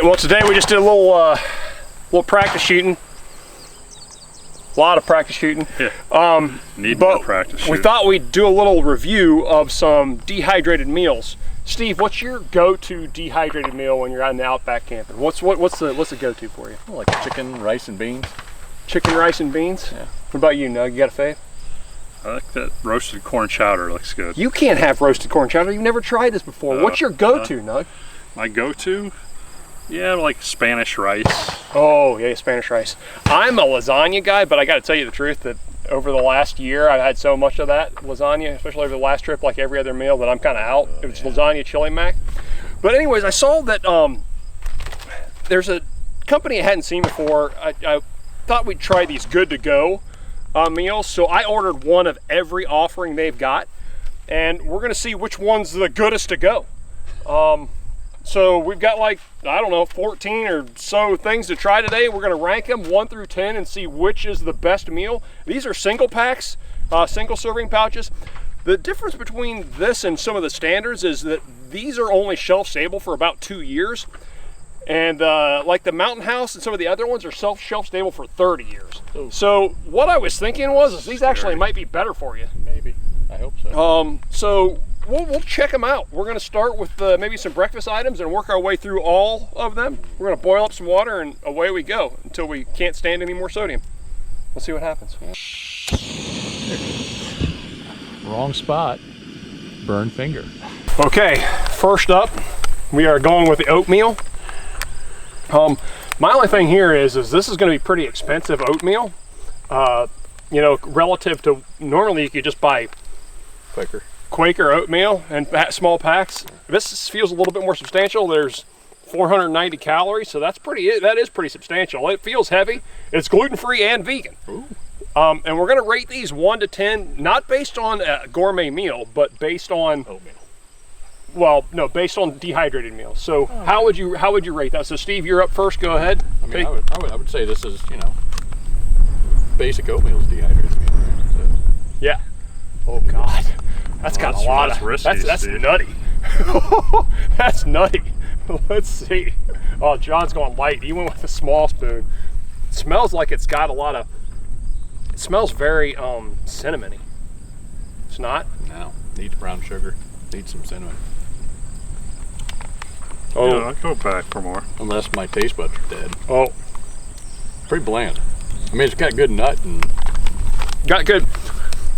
right, well today we just did a little practice shooting. A lot of practice shooting. Yeah. Need more practice shooting. We thought we'd do a little review of some dehydrated meals. Steve, what's your go-to dehydrated meal when you're out in the outback camping? What's the go-to for you? I like chicken, rice, and beans. Chicken, rice, and beans? Yeah. What about you, Nug? You got a fave? I like that roasted corn chowder. Looks good. You can't have roasted corn chowder. You've never tried this before. What's your go-to, Nug? My go-to? Yeah, like Spanish rice. Oh, yeah, Spanish rice. I'm a lasagna guy, but I got to tell you the truth that over the last year, I've had so much of that lasagna, especially over the last trip, like every other meal, that I'm kind of out. It's lasagna, chili mac. But anyways, I saw that there's a company I hadn't seen before. I thought we'd try these good-to-go meals, so I ordered one of every offering they've got, and we're going to see which one's the goodest to go. So we've got like, I don't know, 14 or so things to try today. We're gonna rank them 1 through 10 and see which is the best meal. These are single packs, single serving pouches. The difference between this and some of the standards is that these are only shelf stable for about 2 years. And like the Mountain House and some of the other ones are shelf stable for 30 years. Ooh. So what I was thinking is these actually might be better for you. Maybe, I hope so. So we'll check them out. We're going to start with maybe some breakfast items and work our way through all of them. We're going to boil up some water and away we go until we can't stand any more sodium. We'll see what happens. Wrong spot. Burn finger. Okay, first up, we are going with the oatmeal. My only thing here is this is going to be pretty expensive oatmeal. You know, relative to normally you could just buy Quaker oatmeal in small packs. This feels a little bit more substantial. There's 490 calories, so that is pretty substantial. It feels heavy. It's gluten-free and vegan. Ooh. And we're going to rate these 1 to 10, not based on a gourmet meal, but based on oatmeal. Well, no, based on dehydrated meals. So how would you rate that? So Steve, you're up first. Go ahead. I mean, I would say this is, you know, basic oatmeal is dehydrated meal, right? So, yeah. Oh God. That's got a lot of risky. That's nutty. That's nutty. Let's see. Oh, John's going light. He went with a small spoon. It smells like it's got a lot of. It smells very cinnamony. It's not. No. Needs brown sugar. Needs some cinnamon. Oh, yeah, I'll go back for more. Unless my taste buds are dead. Oh. Pretty bland. I mean, it's got good nut and. Got good.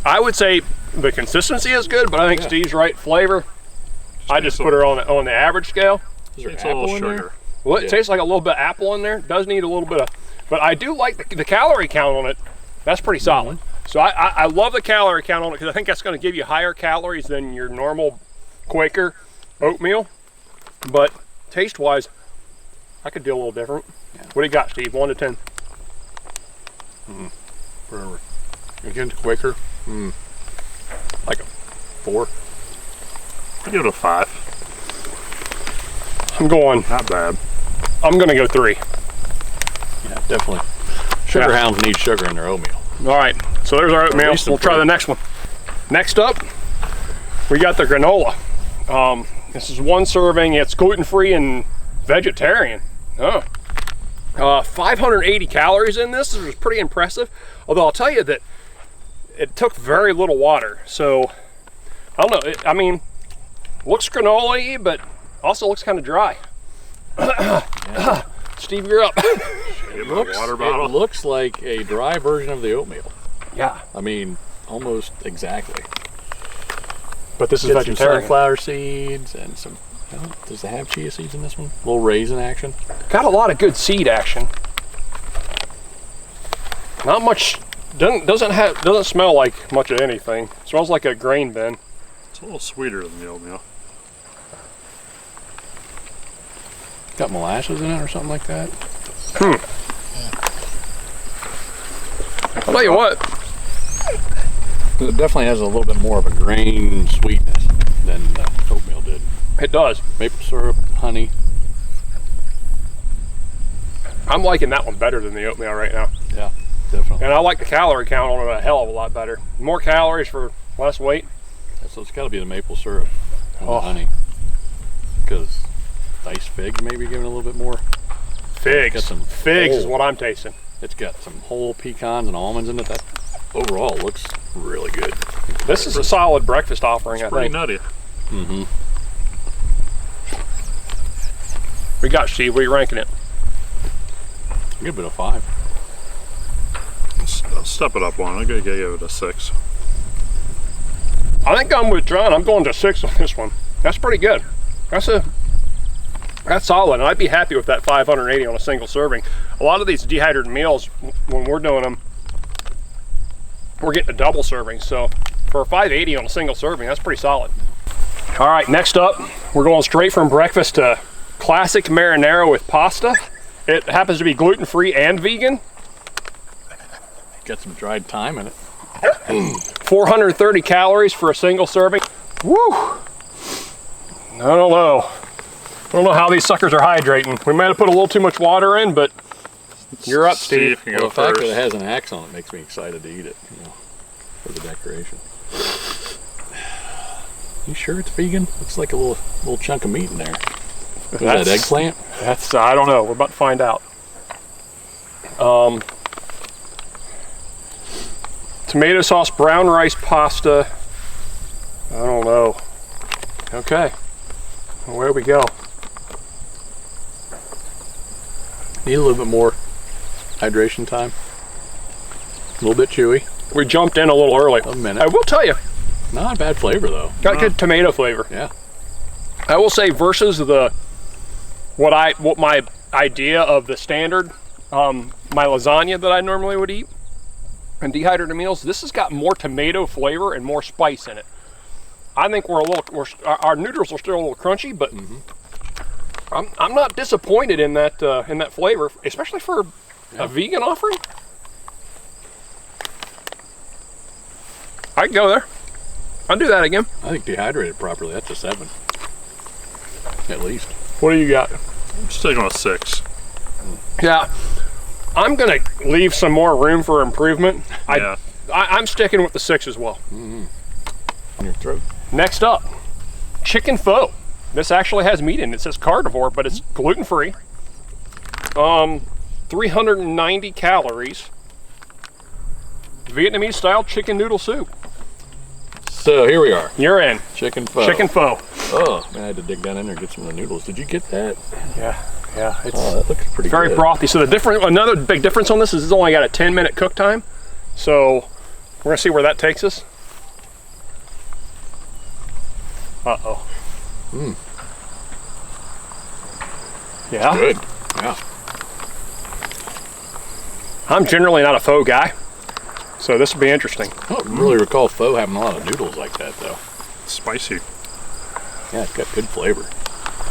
I would say the consistency is good, but I think Steve's right. Flavor, I just put her on the average scale. Is there it's apple a little in sugar. there? Well, it tastes like a little bit of apple in there. It does need a little bit of, but I do like the calorie count on it. That's pretty solid. So I love the calorie count on it because I think that's going to give you higher calories than your normal Quaker oatmeal. But taste-wise, I could do a little different. Yeah. What do you got, Steve? 1 to 10. Forever. Against Quaker. Like a 4. I'll give it a 5. I'm going. Not bad. I'm going to go 3. Yeah, definitely. Sugar hounds need sugar in their oatmeal. All right, so there's our oatmeal. We'll try the next one. Next up, we got the granola. This is 1 serving. It's gluten-free and vegetarian. 580 calories in this. This is pretty impressive. Although I'll tell you that it took very little water. So I don't know. I mean, looks granola-y, but also looks kind of dry. Steve, you're up. It looks like a dry version of the oatmeal. Yeah. I mean, almost exactly. But this is vegetarian. Some sunflower seeds and some. Does it have chia seeds in this one? A little raisin action. Got a lot of good seed action. Not much. Doesn't smell like much of anything. It smells like a grain bin. It's a little sweeter than the oatmeal. Got molasses in it or something like that. I'll tell you what. It definitely has a little bit more of a grain sweetness than the oatmeal did. It does. Maple syrup, honey. I'm liking that one better than the oatmeal right now. Yeah, definitely. And I like the calorie count on it a hell of a lot better. More calories for less weight. So it's got to be the maple syrup and the honey. Because nice figs, maybe giving a little bit more. Figs. Got some Figs is whole- what I'm tasting. It's got some whole pecans and almonds in it. That overall looks really good. This is a solid breakfast offering, I Pretty think. nutty. Mm-hmm. We got Steve. What are you ranking it? Give it a 5. I'll step it up one. I'm gonna give it a 6. I think I'm with John. I'm going to 6 on this one. That's pretty good. That's solid, and I'd be happy with that 580 on a single serving. A lot of these dehydrated meals, when we're doing them, we're getting a double serving. So for a 580 on a single serving, that's pretty solid. All right, next up, we're going straight from breakfast to classic marinara with pasta. It happens to be gluten-free and vegan. Got some dried thyme in it. 430 calories for a single serving. Woo! I don't know. I don't know how these suckers are hydrating. We might have put a little too much water in, but you're up, Steve. Can Well, go the fact first. that it has an axe on it makes me excited to eat it, you know, for the decoration. You sure it's vegan? Looks like a little chunk of meat in there. Is that eggplant? That's I don't know. We're about to find out. Tomato sauce, brown rice pasta. I don't know. Okay. Well, where we go? Need a little bit more hydration time. A little bit chewy. We jumped in a little early. A minute. I will tell you, Not a bad flavor though. got good tomato flavor. Yeah. I will say versus what my idea of the standard my lasagna that I normally would eat and dehydrated meals, this has got more tomato flavor and more spice in it. I think our noodles are still a little crunchy, but I'm not disappointed in that flavor, especially for a vegan offering. I can go there. I'll do that again. I think dehydrated properly, that's a 7. At least. What do you got? I'm sticking with 6. Yeah, I'm gonna leave some more room for improvement. Yeah. I'm sticking with the 6 as well. On your throat. Next up, chicken pho. This actually has meat in it. It says carnivore, but it's gluten-free. 390 calories. Vietnamese style chicken noodle soup. So here we are. You're in. Chicken pho. Chicken pho. Oh, man, I had to dig down in there and get some of the noodles. Did you get that? Yeah, it's Oh, that looks pretty very good. brothy. So another big difference on this is it's only got a 10-minute cook time. So we're gonna see where that takes us. Uh-oh. Yeah. Good. Yeah. I'm generally not a pho guy, so this will be interesting. I don't really recall pho having a lot of noodles like that, though. Spicy. Yeah, it's got good flavor.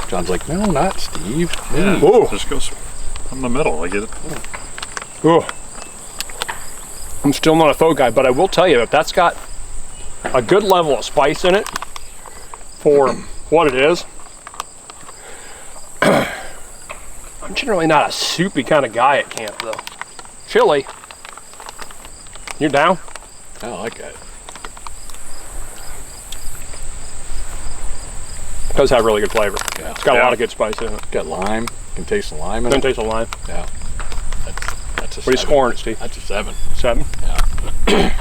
John's like, no, not Steve. Yeah. Ooh. Just goes in the middle. I get it. Ooh. I'm still not a pho guy, but I will tell you that that's got a good level of spice in it for what it is. I'm generally not a soupy kind of guy at camp, though. Chili. You're down? I like that. It does have really good flavor. Yeah. It's got a lot of good spice in it. Got lime. You can taste the lime in Doesn't it. taste of lime. Yeah. That's a What are you 7. scoring it, Steve? That's a 7. 7? Yeah.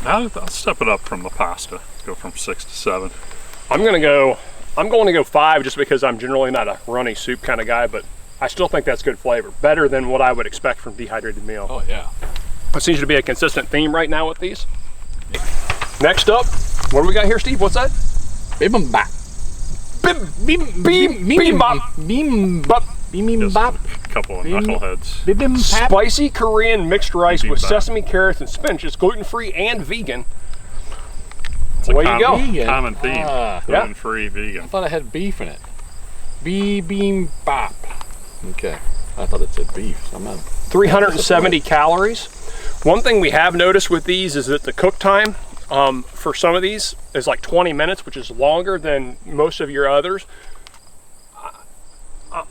Now I'll step it up from the pasta. Go from 6 to 7. I'm going to go 5 just because I'm generally not a runny soup kind of guy, but I still think that's good flavor. Better than what I would expect from dehydrated meal. Oh, yeah. It seems to be a consistent theme right now with these. Next up, what do we got here, Steve? What's that? Bibimbap. Bibimbap. Bibimbap. Just Bibimbap. a couple of knuckleheads. Bibimbap. Spicy Korean mixed rice with Bibimbap. sesame, carrots, and spinach. It's gluten-free and vegan. It's a Away you go. Vegan. Common theme. Ah. Gluten-free, vegan. I thought it had beef in it. Bibimbap. Okay. I thought it said beef. So I'm not. 370 calories. One thing we have noticed with these is that the cook time for some of these is like 20 minutes, which is longer than most of your others.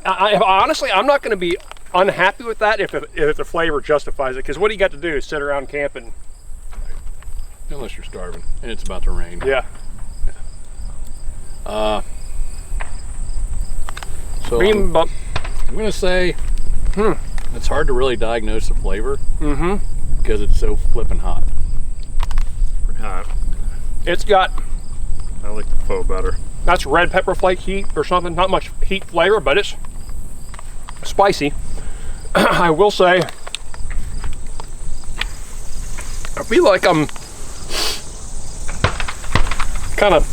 Honestly, I'm not going to be unhappy with that if the flavor justifies it, because what do you got to do is sit around camping. Unless you're starving and it's about to rain. Yeah. So Bibimbap. I'm gonna say it's hard to really diagnose the flavor because it's so flippin' hot. Pretty hot. It's got, I like the pho better. that's red pepper flake heat or something. Not much heat flavor, but it's spicy. I will say, I feel like I'm kind of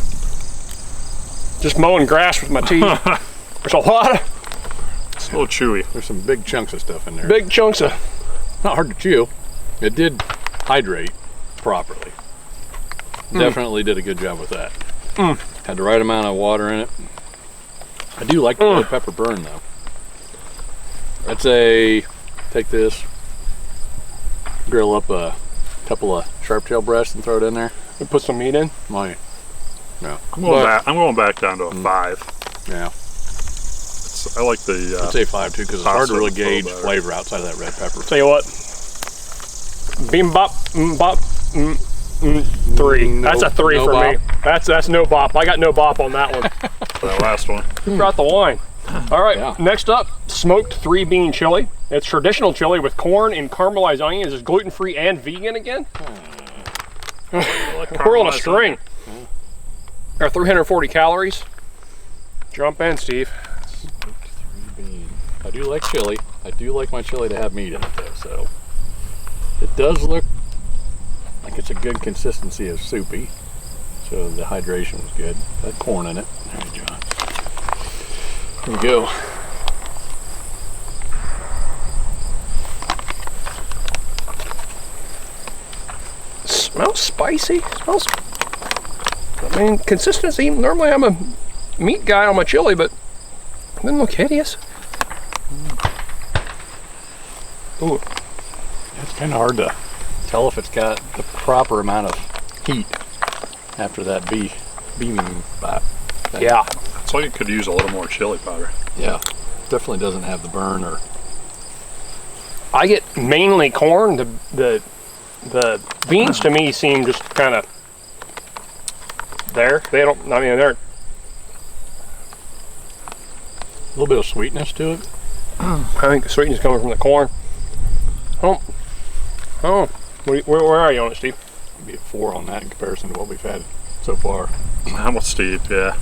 just mowing grass with my teeth. There's a lot of It's a little chewy. There's some big chunks of stuff in there. big chunks of, Not hard to chew. It did hydrate properly. Definitely did a good job with that. Had the right amount of water in it. I do like the red pepper burn though. I'd say take this, grill up a couple of sharp tail breasts and throw it in there. and put some meat in. My, yeah, I'm going back down to a 5. yeah. I like the. I'd say 5 too because it's hard to really gauge flavor outside of that red pepper. Tell you what, Bibimbap, 3. No, That's a 3 no for bop. me. That's no bop. I got no bop on that one. That last one. Who brought the wine? All right, Yeah. next up, smoked 3-bean chili. It's traditional chili with corn and caramelized onions. It's gluten-free and vegan again. We're on a string. Or 340 calories. Jump in, Steve. I do like chili. I do like my chili to have meat in it though, so it does look like it's a good consistency of soupy. So the hydration was good. That corn in it. There you go. Here we go. Smells spicy. Smells. I mean, consistency. Normally, I'm a meat guy on my chili, but it doesn't look hideous. Ooh, It's kind of hard to tell if it's got the proper amount of heat after that bibimbap. yeah. It's like it could use a little more chili powder. Yeah. Definitely doesn't have the burn or. I get mainly corn. The beans to me seem just kind of there. They don't. I mean, they're A little bit of sweetness to it. I think the sweetness is coming from the corn. Oh, where are you on it, Steve? Maybe a 4 on that in comparison to what we've had so far. I'm with Steve, yeah.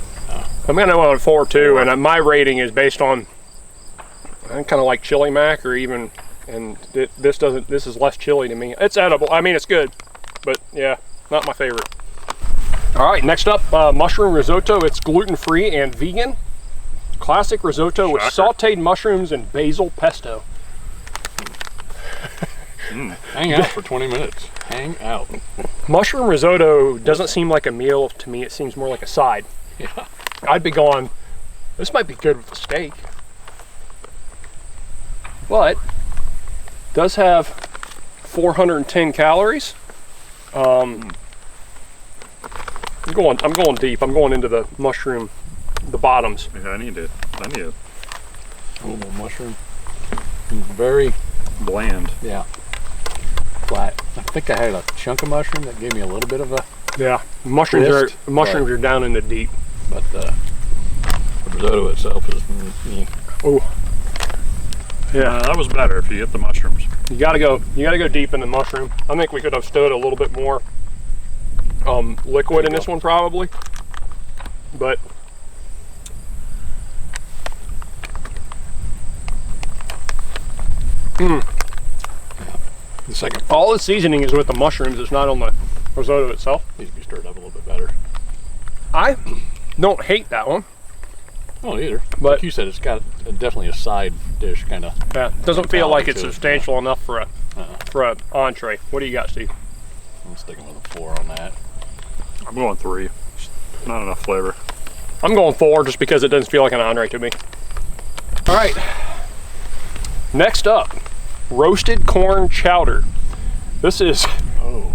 I'm gonna go on 4 too, and my rating is based on. I kind of like chili mac, or even, and this doesn't. This is less chili to me. It's edible. I mean, it's good, but yeah, not my favorite. All right, next up, mushroom risotto. It's gluten-free and vegan. Classic risotto with sautéed mushrooms and basil pesto. Hang out for 20 minutes. Hang out. Mushroom risotto doesn't seem like a meal to me. It seems more like a side. Yeah. I'd be going, this might be good with a steak. But does have 410 calories. I'm going deep. I'm going into the mushroom, the bottoms. Yeah, I need it. A little mushroom. Very, Bland. yeah, flat. I think I had a chunk of mushroom that gave me a little bit of a, Yeah, mushrooms Twist, are down into deep. but the risotto itself is, Oh, yeah. That was better if you get the mushrooms. You gotta go deep in the mushroom. I think we could have stood a little bit more liquid in this one probably, but the second all the seasoning is with the mushrooms. It's not on the risotto itself. needs to be stirred up a little bit better. I don't hate that one. Oh, either. But- Like you said, it's got definitely a side dish kind of. Yeah, doesn't feel like it's to it, substantial enough for a entree. What do you got, Steve? I'm sticking with a 4 on that. I'm going 3. Not enough flavor. I'm going 4 just because it doesn't feel like an entree to me. All right. Next up, roasted corn chowder. This is Oh,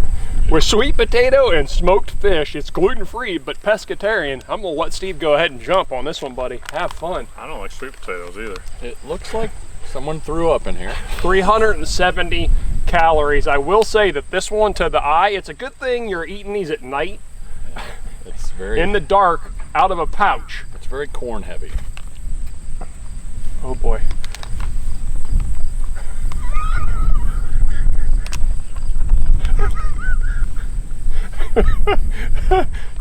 with sweet potato and smoked fish. It's gluten-free but pescatarian. I'm gonna let Steve go ahead and jump on this one, buddy. Have fun. I don't like sweet potatoes either. it looks like someone threw up in here. 370 calories. I will say that this one, to the eye, it's a good thing you're eating these at night It's very in the dark out of a pouch. It's very corn heavy. Oh boy.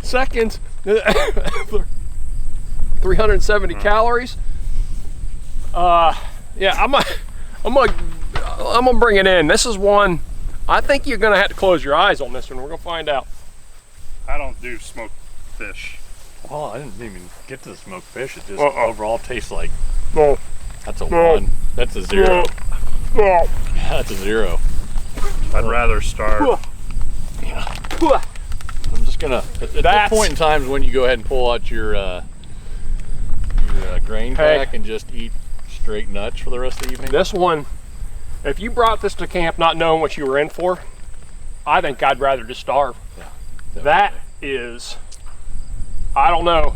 Seconds. 370 calories. Yeah, I'm gonna bring it in. This is one. I think you're gonna have to close your eyes on this one. We're gonna find out. I don't do smoked fish. Well, I didn't even get to the smoked fish. It just overall tastes like. Oh, That's a 1. That's a 0. oh. That's a 0. I'd rather starve. Yeah. I'm just gonna. At this point in time is when you go ahead and pull out your grain pack and just eat straight nuts for the rest of the evening. This one, if you brought this to camp not knowing what you were in for, I think I'd rather just starve. Yeah, that is, I don't know.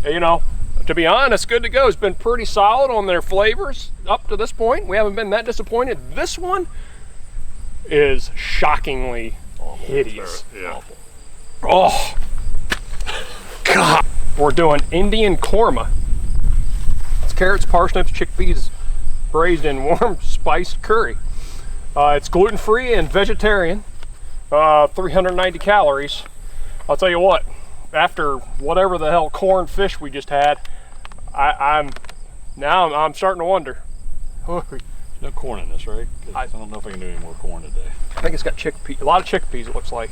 You know, to be honest, Good to Go has been pretty solid on their flavors up to this point. We haven't been that disappointed. This one is shockingly hideous. Yeah. Awful. Oh, God. We're doing Indian Korma. It's carrots, parsnips, chickpeas braised in warm spiced curry. It's gluten-free and vegetarian. 390 calories. I'll tell you what, after whatever the hell corn fish we just had, I'm starting to wonder. No corn in this, right? I don't know if I can do any more corn today. I think it's got chickpea, a lot of chickpeas it looks like.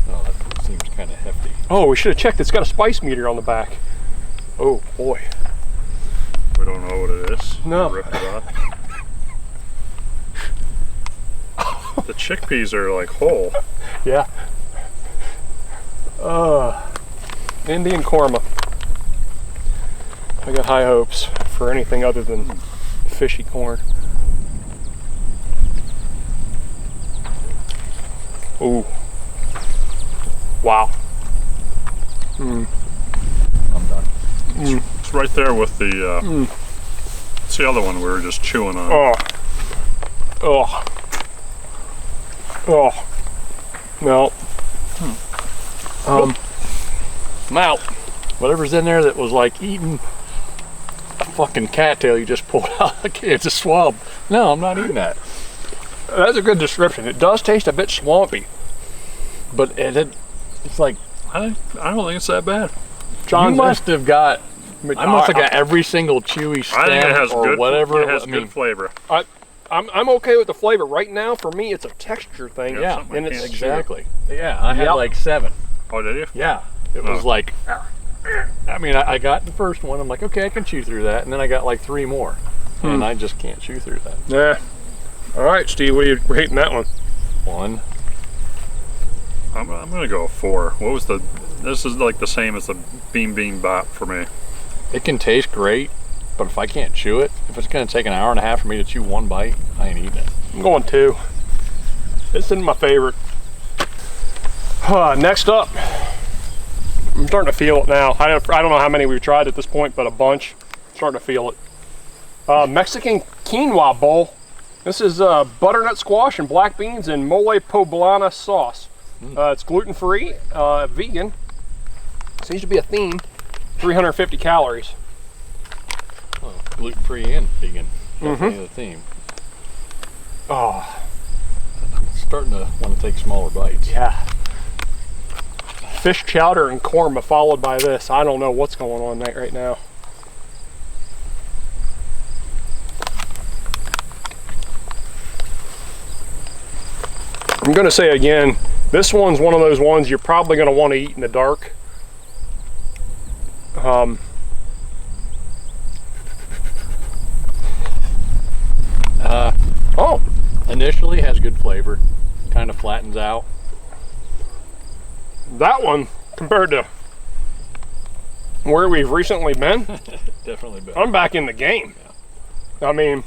Oh, that seems kind of hefty. Oh, we should have checked. It's got a spice meter on the back. Oh boy. We don't know what it is. No. Rip it off. The chickpeas are like whole. Yeah. Indian Korma. I got high hopes for anything other than fishy corn. Ooh. Wow. I'm done. It's right there with the. It's the other one we were just chewing on. Oh. Oh. Oh. No. I'm out. Whatever's in there that was like eating a fucking cattail you just pulled out. It's a swab. No, I'm not eating that. That's a good description. It does taste a bit swampy. But it's like, I don't think it's that bad. John's you must have got. I must have got I- every single chewy I think it stem has or good. whatever. It has I good mean, flavor. I'm okay with the flavor. Right now, for me, it's a texture thing. Yeah, yeah, and it's can't exactly. Yeah, I had Yep. like 7. Oh, did you? Yeah, it was like. I mean, I got the first one. I'm like, okay, I can chew through that, and then I got like 3 more, and I just can't chew through that. Yeah. All right, Steve, what are you rating that one? 1. I'm gonna go 4. What was the? This is like the same as the Bibimbap for me. It can taste great, but if I can't chew it, if it's gonna take an hour and a half for me to chew 1 bite, I ain't eating it. I'm going 2. This isn't my favorite. Next up, I'm starting to feel it now. I don't know how many we've tried at this point, but a bunch. Starting to feel it. Mexican quinoa bowl. This is butternut squash and black beans and mole poblana sauce. It's gluten-free, vegan. Seems to be a theme. 350 calories. Oh, gluten-free and vegan. Definitely the theme. Oh, I'm starting to want to take smaller bites. yeah. Fish chowder and korma followed by this. I don't know what's going on right now. I'm going to say again, this one's one of those ones you're probably going to want to eat in the dark. Initially has good flavor, kind of flattens out. That one, compared to where we've recently been, Definitely better. I'm back in the game. I mean,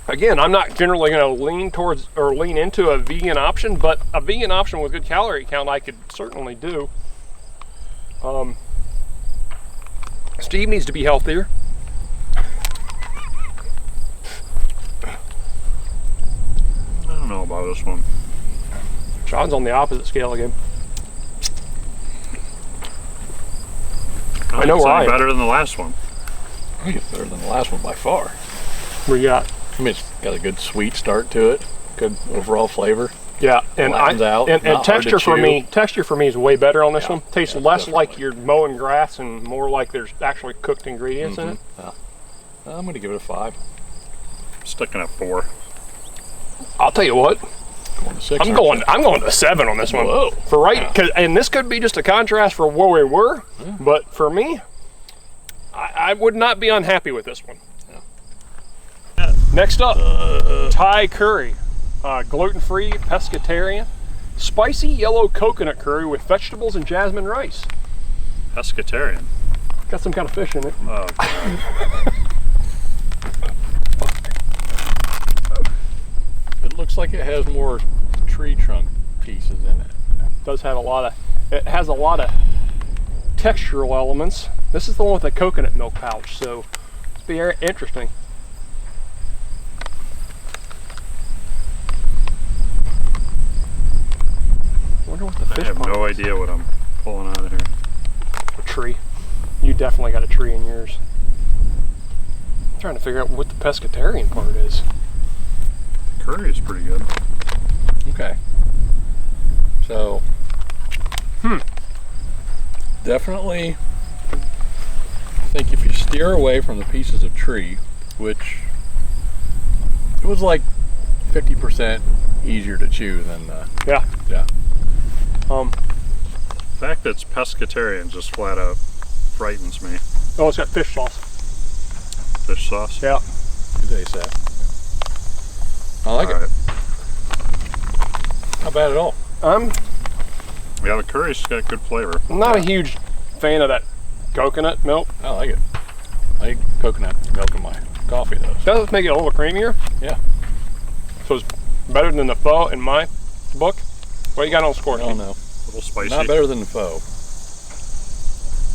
again, I'm not generally going to lean towards or lean into a vegan option, but a vegan option with good calorie count I could certainly do. Steve needs to be healthier. I don't know about this one. John's on the opposite scale again. I I know where I am. Better than the last one. I think it's better than the last one by far. What you got? I mean, it's got a good sweet start to it. Good overall flavor. Yeah, and texture for me is way better on this one. Tastes less like you're mowing grass and more like there's actually cooked ingredients in it. Yeah. I'm going to give it a 5. Sticking at 4. I'll tell you what. Going to 6. I'm going to 7 on this one. Whoa. For and this could be just a contrast for where we were, but for me, I would not be unhappy with this one. Yeah. Next up, Thai curry. Gluten-free, pescatarian, spicy yellow coconut curry with vegetables and jasmine rice. Pescatarian. Got some kind of fish in it. Oh, God. It looks like it has more tree trunk pieces in it. It has a lot of textural elements. This is the one with the coconut milk pouch, so it's very interesting. I have no idea what I'm pulling out of here. A tree. You definitely got a tree in yours. I'm trying to figure out what the pescatarian part is. The curry is pretty good. Okay. So, definitely, I think if you steer away from the pieces of tree, which it was like 50% easier to chew than Yeah. Yeah. The fact that it's pescatarian just flat out frightens me. Oh, it's got fish sauce. Fish sauce? Yeah. Good day, Seth. I like it. Not bad at all. Yeah, the curry's got good flavor. I'm not a huge fan of that coconut milk. I like it. I like coconut milk in my coffee though. Does make it a little creamier. Yeah. So it's better than the pho in my book. What you got on the score? Oh no. A little spicy. Not better than the pho.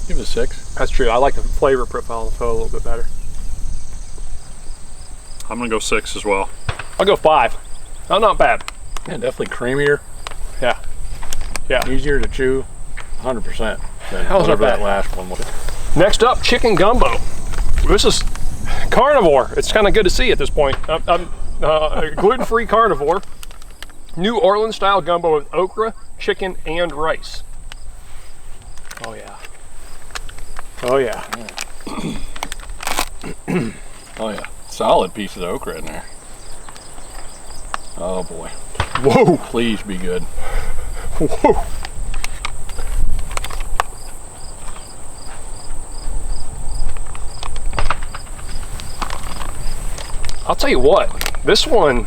Give it a 6. That's true. I like the flavor profile of the pho a little bit better. I'm gonna go 6 as well. I'll go 5. Oh, not bad. Yeah, definitely creamier. Yeah. Yeah. Easier to chew, 100%. Than How's whatever that that last one was. Next up, chicken gumbo. This is carnivore. It's kind of good to see at this point. Gluten-free carnivore. New Orleans style gumbo with okra, chicken, and rice. Oh yeah. Oh yeah. Oh yeah. Solid piece of okra in there. Oh boy. Whoa. Please be good. Whoa. I'll tell you what, this one,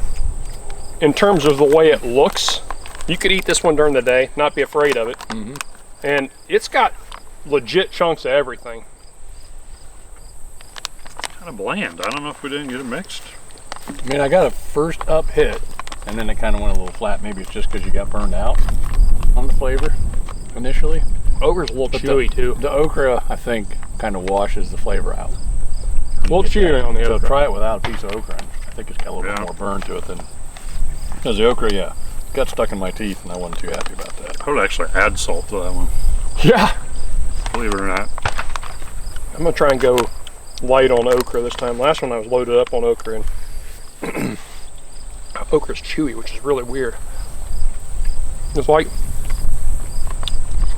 in terms of the way it looks, you could eat this one during the day, not be afraid of it. And it's got legit chunks of everything. Kind of bland. I don't know if we didn't get it mixed. I mean, I got a first up hit, and then it kind of went a little flat. Maybe it's just because you got burned out on the flavor initially. Okra's a little chewy too. The okra, I think, kind of washes the flavor out. A little chewy on the okra. So try it without a piece of okra. I think it's got a little bit more burn to it than... Because the okra, yeah, got stuck in my teeth, and I wasn't too happy about that. I would actually add salt to that one. Yeah. Believe it or not. I'm gonna try and go light on okra this time. Last one I was loaded up on okra, and okra's chewy, which is really weird. It's like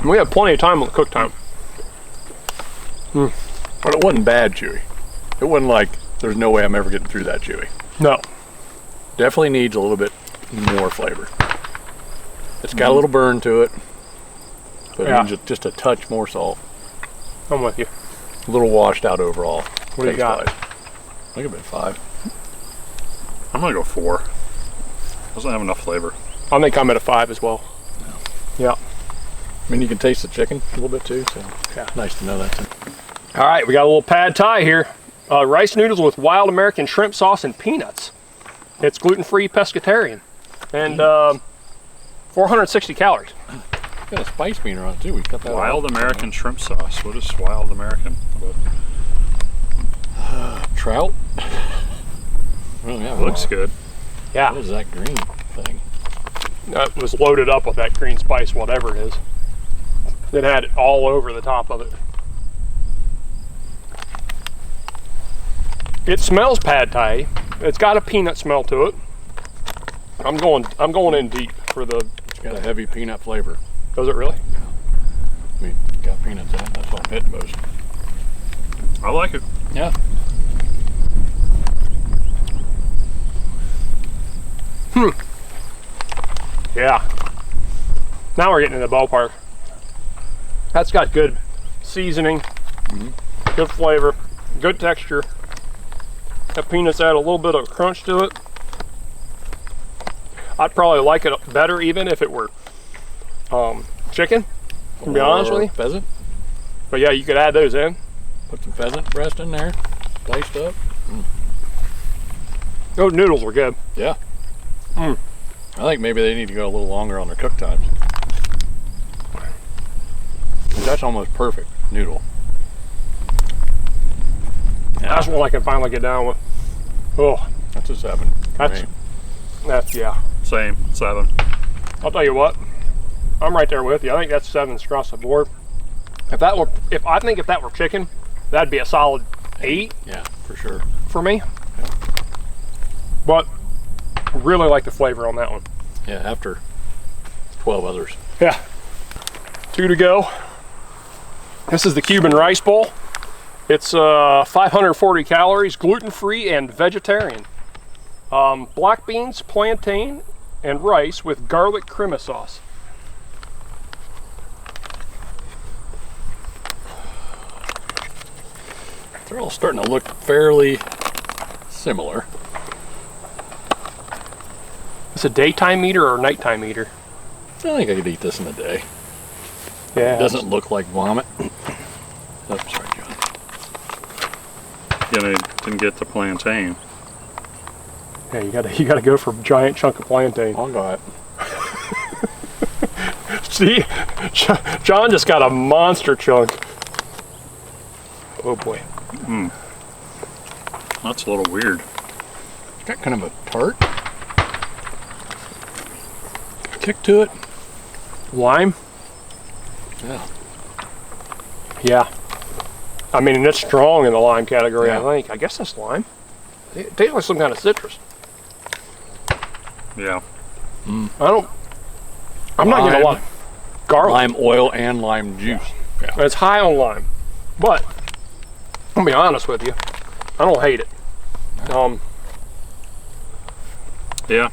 we have plenty of time on the cook time. But it wasn't bad chewy. It wasn't like there's no way I'm ever getting through that chewy. No. Definitely needs a little bit more flavor. It's got a little burn to it, but it needs just a touch more salt. I'm with you. A little washed out overall. What do you got? I think about 5. I'm gonna go 4. Doesn't have enough flavor. I think I'm at a 5 as well. Yeah. I mean, you can taste the chicken a little bit too, so yeah, nice to know that too. All right, we got a little pad thai here. Rice noodles with wild American shrimp sauce and peanuts. It's gluten-free pescatarian, and 460 calories. Got a spice meter on it too. We cut that Wild American shrimp sauce. What is wild American? Trout. Well, yeah, Looks good. Yeah. What is that green thing? It was loaded up with that green spice, whatever it is. It had it all over the top of it. It smells pad thai. It's got a peanut smell to it. I'm going in deep for the. It's got a heavy peanut flavor. Does it really? I mean, got peanuts in it. That's what I'm hitting most. I like it. Yeah. Yeah. Now we're getting in the ballpark. That's got good seasoning, good flavor, good texture. That peanuts add a little bit of crunch to it. I'd probably like it better even if it were chicken, to be honest with you. Pheasant. But yeah, you could add those in. Put some pheasant breast in there, diced up. Those noodles were good. Yeah. I think maybe they need to go a little longer on their cook times. That's almost perfect noodle. Yeah. That's one I can finally get down with. Oh, that's a 7. That's yeah. Same, 7. I'll tell you what, I'm right there with you. I think that's 7 across the board. If that were chicken, that'd be a solid 8. Yeah, for sure. For me. Yeah. But really like the flavor on that one. Yeah, after 12 others. Yeah. 2 to go. This is the Cuban rice bowl. It's 540 calories, gluten-free and vegetarian. Black beans, plantain, and rice with garlic crema sauce. They're all starting to look fairly similar. Is it a daytime eater or a nighttime eater? I think I could eat this in a day. Yeah. It doesn't look like vomit. Oh, sorry, John. Yeah, they didn't get the plantain. Yeah, you gotta go for a giant chunk of plantain. I'll go it. See, John just got a monster chunk. Oh boy. That's a little weird. It's got kind of a tart kick to it. Lime? Yeah. Yeah. I mean, it's strong in the lime category, Yeah. I think. I guess that's lime. It tastes like some kind of citrus. Yeah. I'm not getting a lot of garlic. Lime oil and lime juice. Yeah. It's high on lime. But, I'll be honest with you, I don't hate it. Yeah.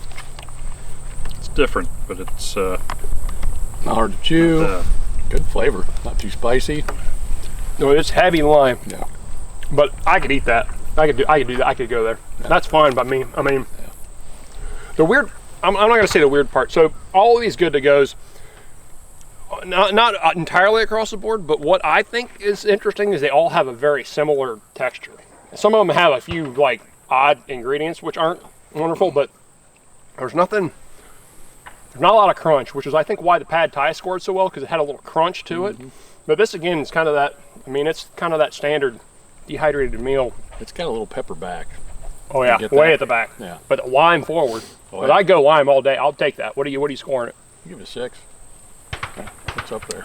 It's different, but it's Not hard to chew. Good flavor. Not too spicy. No, it's heavy lime. Yeah. But I could eat that. I could do that. I could go there. Yeah. That's fine by me. I mean, the weird, I'm not going to say the weird part. So all of these good to goes, not entirely across the board, but what I think is interesting is they all have a very similar texture. Some of them have a few like odd ingredients, which aren't wonderful, but there's not a lot of crunch, which is I think why the pad thai scored so well, because it had a little crunch to it. But this again is kind of that, I mean, it's kind of that standard dehydrated meal. It's got a little pepper back. Oh yeah, way at the back. Yeah. But lime forward. Oh, but I go lime all day. I'll take that. What are you scoring it? Give it a 6. Okay. What's up there?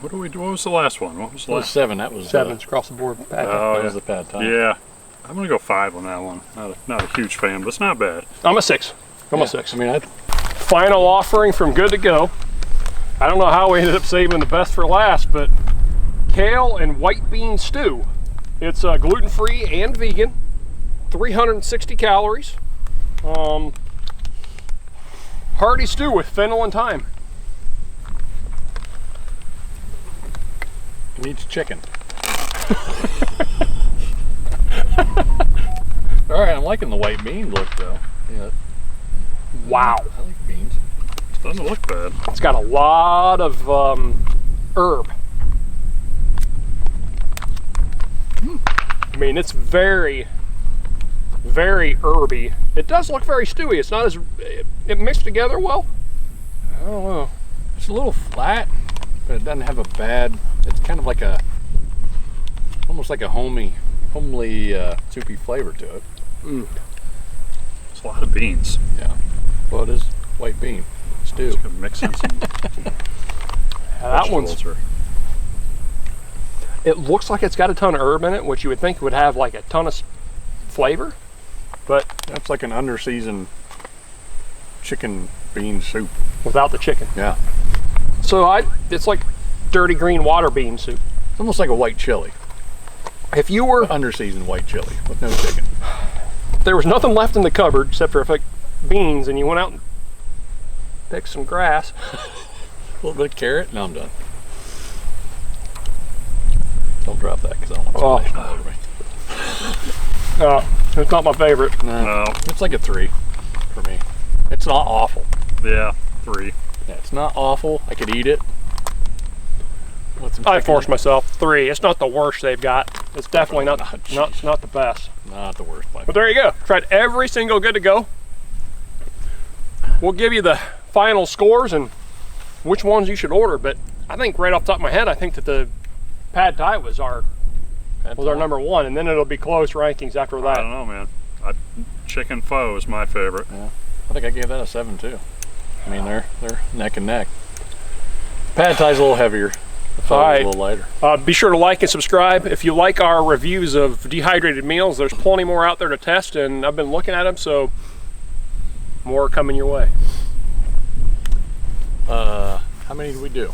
What was the last one? What was the last? 7. That was 7 across the board. that was the pad thai. Yeah. I'm gonna go 5 on that one. Not a huge fan, but it's not bad. I'm a 6. I'm a 6. I mean, Final offering from Good to Go. I don't know how we ended up saving the best for last, but kale and white bean stew. It's gluten-free and vegan, 360 calories. Hearty stew with fennel and thyme. it needs chicken. All right, I'm liking the white bean look though. Yeah. Wow. I like beans. It doesn't look bad. It's got a lot of herb. I mean, it's very, very herby. It does look very stewy. It's not as, it mixed together well. I don't know. It's a little flat, but it doesn't have a bad, it's kind of like almost like a homely soupy flavor to it. It's a lot of beans. Yeah. Well, it is white bean stew. It's gonna mix in some That one's, It looks like it's got a ton of herb in it, which you would think would have like a ton of flavor, but That's like an underseasoned chicken bean soup. without the chicken. Yeah. So it's like dirty green water bean soup. It's almost like a white chili. If you were, Underseasoned white chili with no chicken. there was nothing left in the cupboard except for like beans, and you went out and picked some grass. A little bit of carrot. Now I'm done. Don't drop that because I don't want Oh. splashing all over me. It's not my favorite. No. It's like a 3 for me. It's not awful. Yeah, 3. Yeah, it's not awful. I could eat it. With some I chicken. forced myself. 3. It's not the worst they've got. It's definitely not the best. Not the worst. By But there you go. Tried every single good to go. We'll give you the final scores and which ones you should order. But I think right off the top of my head, I think that the pad thai was our number 1, and then it'll be close rankings after I that. don't know, man. Chicken pho is my favorite. Yeah. I think I gave that a 7 too. I mean, they're neck and neck. Pad thai's a little heavier. The pho is a little lighter. Be sure to like and subscribe. If you like our reviews of dehydrated meals, there's plenty more out there to test, and I've been looking at them, so more coming your way. How many did we do?